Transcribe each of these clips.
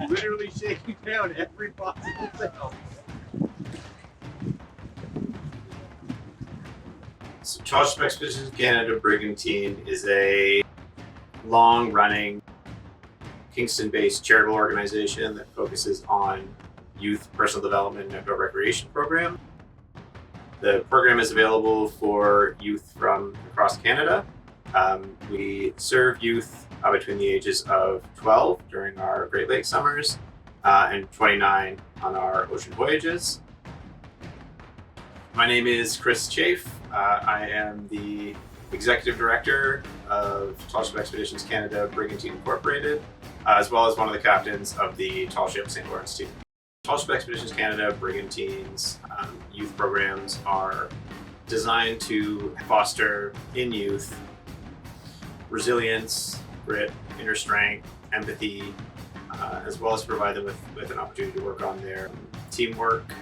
Literally shaking down every possible cell. So Tallship Expeditions Canada Brigantine is a long-running Kingston-based charitable organization that focuses on youth personal development and outdoor recreation program. The program is available for youth from across Canada. We serve youth between the ages of 12 during our Great Lakes summers and 29 on our ocean voyages. My name is Chris Chafe. I am the Executive Director of Tallship Expeditions Canada Brigantine Incorporated, as well as one of the captains of the Tallship St. Lawrence team. Tallship Expeditions Canada Brigantines youth programs are designed to foster in youth resilience, grit, inner strength, empathy, as well as provide them with an opportunity to work on their teamwork,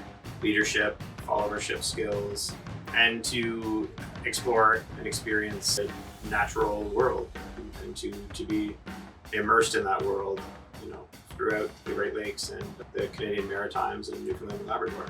leadership, followership skills, and to explore and experience the natural world and to be immersed in that world, you know, throughout the Great Lakes and the Canadian Maritimes and Newfoundland and Labrador.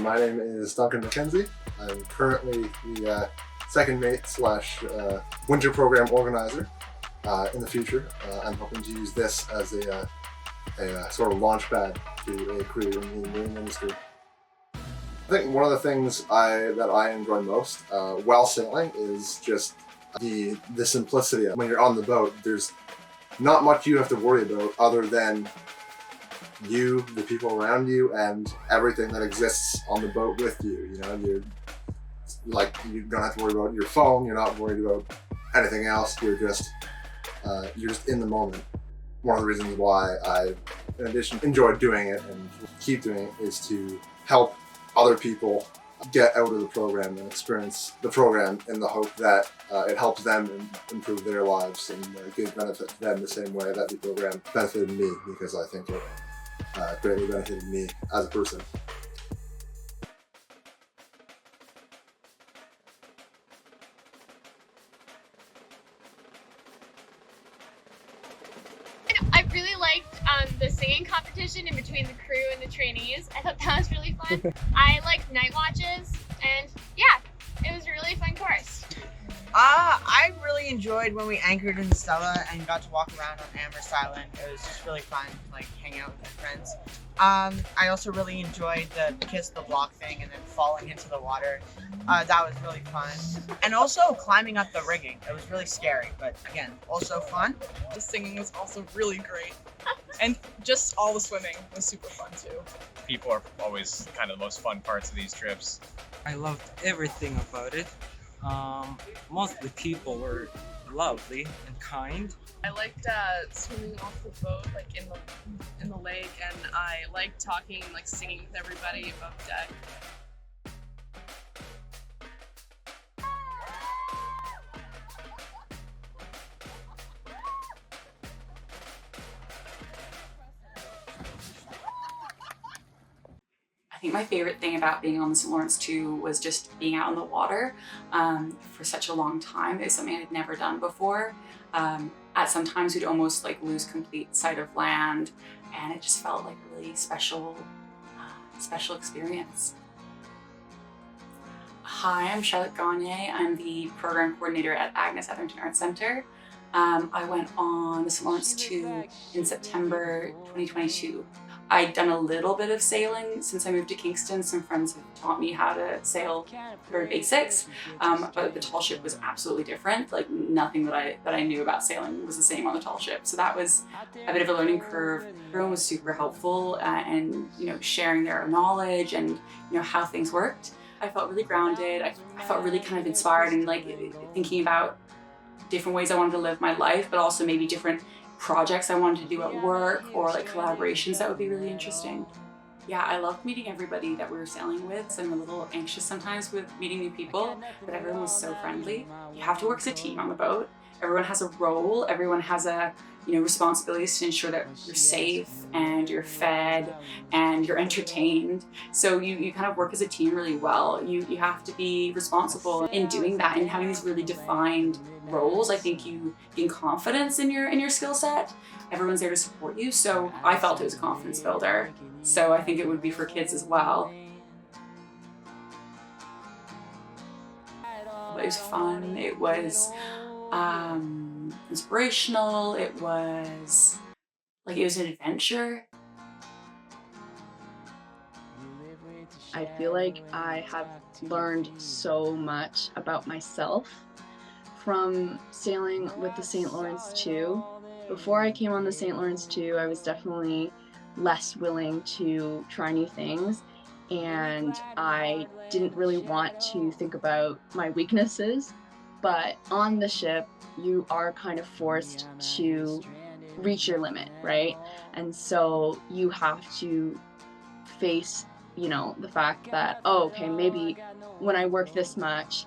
My name is Duncan McKenzie. I'm currently the second mate / winter program organizer. In the future, I'm hoping to use this as a sort of launch pad to a career in the marine industry. I think one of the things that I enjoy most while sailing is just the simplicity. When you're on the boat, there's not much you have to worry about other than you, the people around you, and everything that exists on the boat with you. You know, you don't have to worry about your phone. You're not worried about anything else. You're just in the moment. One of the reasons why I, in addition, enjoy doing it and keep doing it is to help other people get out of the program and experience the program in the hope that it helps them improve their lives and give benefit to them the same way that the program benefited me, because I think it greatly benefited me as a person. I really liked the singing competition in between the crew and the trainees. I thought that was really fun. I liked night watches, and yeah, it was a really fun course. I really enjoyed when we anchored in Stella and got to walk around on Amherst Island. It was just really fun, like hang out with my friends. I also really enjoyed the kiss the block thing and then falling into the water. That was really fun. And also climbing up the rigging. It was really scary, but again, also fun. The singing was also really great. And just all the swimming was super fun too. People are always kind of the most fun parts of these trips. I loved everything about it. Most of the people were lovely and kind. I liked swimming off the boat, like in the lake, and I liked talking, like singing with everybody above deck. I think my favorite thing about being on the St. Lawrence too was just being out on the water for such a long time. It was something I'd never done before. At some times we'd almost like lose complete sight of land, and it just felt like a really special experience. Hi, I'm Charlotte Gagne. I'm the program coordinator at Agnes Etherington Arts Centre. I went on the St. Lawrence 2 in September 2022. I'd done a little bit of sailing since I moved to Kingston. Some friends have taught me how to sail very basics, but the Tallship was absolutely different. Like nothing that I knew about sailing was the same on the Tallship. So that was a bit of a learning curve. Everyone was super helpful and sharing their knowledge and how things worked. I felt really grounded. I felt really kind of inspired and like thinking about different ways I wanted to live my life, but also maybe different projects I wanted to do at work or like collaborations that would be really interesting. Yeah, I loved meeting everybody that we were sailing with. So I'm a little anxious sometimes with meeting new people, but everyone was so friendly. You have to work as a team on the boat, everyone has a role, everyone has a responsibilities to ensure that you're safe and you're fed and you're entertained. So you kind of work as a team really well. You have to be responsible in doing that and having these really defined roles. I think you gain confidence in your skill set. Everyone's there to support you. So I felt it was a confidence builder. So I think it would be for kids as well. It was fun. It was inspirational. It was an adventure. I feel like I have learned so much about myself from sailing with the St. Lawrence II. Before I came on the St. Lawrence II, I was definitely less willing to try new things, and I didn't really want to think about my weaknesses. But on the ship, you are kind of forced to reach your limit, right? And so you have to face, the fact that, oh, okay, maybe when I work this much,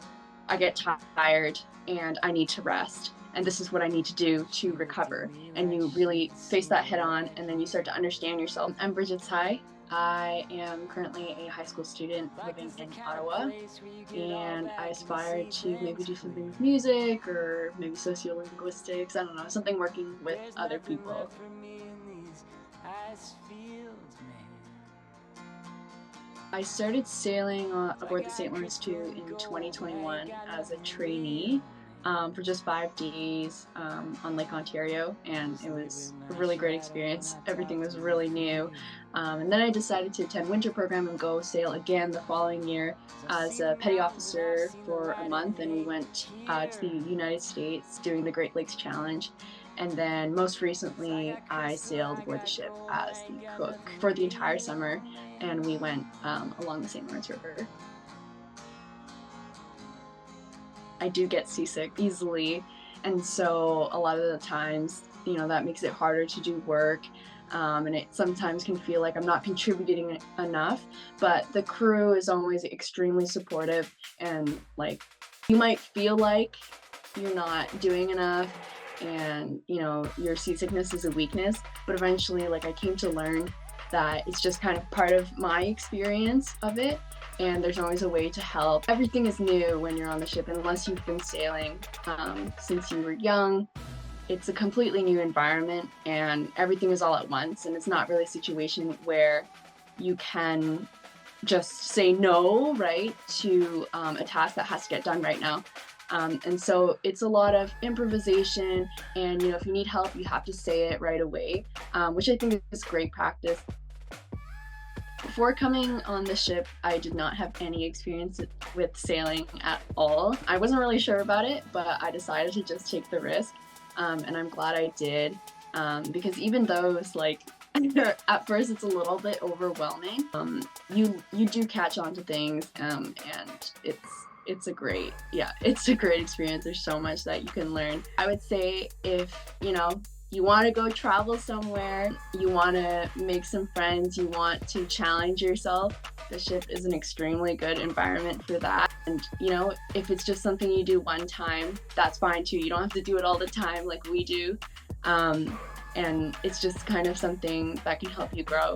I get tired and I need to rest. And this is what I need to do to recover. And you really face that head on, and then you start to understand yourself. I'm Bridget Tsai. I am currently a high school student living in Ottawa, and I aspire to maybe do something with music or maybe sociolinguistics, I don't know, something working with other people. I started sailing aboard the St. Lawrence II in 2021 as a trainee for just 5 days on Lake Ontario, and it was a really great experience. Everything was really new. And then I decided to attend winter program and go sail again the following year as a petty officer for a month, and we went to the United States doing the Great Lakes Challenge. And then most recently I sailed aboard the ship as the cook for the entire summer, and we went along the St. Lawrence River. I do get seasick easily, and so a lot of the times, that makes it harder to do work, and it sometimes can feel like I'm not contributing enough, but the crew is always extremely supportive, and you might feel like you're not doing enough, and your seasickness is a weakness, but eventually I came to learn that it's just kind of part of my experience of it, and there's always a way to help. Everything is new when you're on the ship unless you've been sailing since you were young. It's a completely new environment, and everything is all at once, and it's not really a situation where you can just say no, right, to a task that has to get done right now. And so it's a lot of improvisation, and if you need help, you have to say it right away, which I think is great practice. Before coming on the ship, I did not have any experience with sailing at all. I wasn't really sure about it, but I decided to just take the risk, and I'm glad I did, because even though it's at first it's a little bit overwhelming, you do catch on to things, and it's a great experience. There's so much that you can learn. I would say if you want to go travel somewhere, you want to make some friends, you want to challenge yourself, the ship is an extremely good environment for that. And if it's just something you do one time, that's fine too. You don't have to do it all the time like we do, and it's just kind of something that can help you grow.